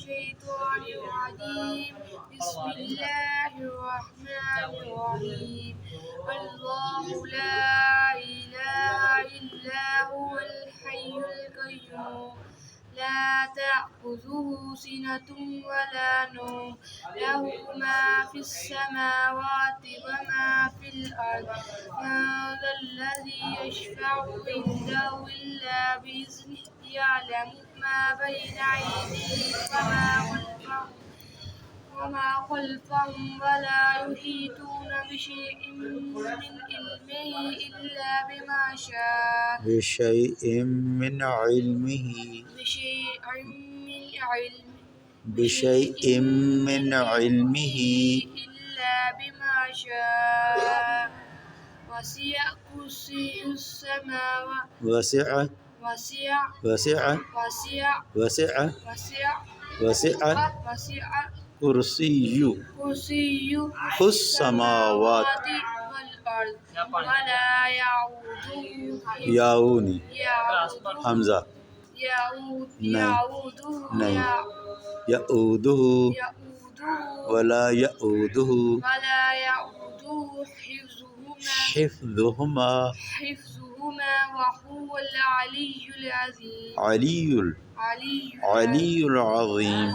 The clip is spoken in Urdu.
الشيطان الرجيم. بسم الله الرحمن الرحيم. الله لا إله إلا هو الحي القيوم لا تأخذه سنة ولا نوم له ما في السماوات وما في الأرض من ذا الذي يشفع عنده إلا بإذنه يعلم ما بين أيديهم وما خلفهم ولا يحيطون بشيء من علمه إلا بما شاء بشيء من علمه إلا بما شاء وسع كرسيه السماوات وسع كرسيه السماوات والأرض ولا يعوده يعوني حمزة يؤوده ولا يؤوده حفظهما وهو العلي العظيم. علي العظيم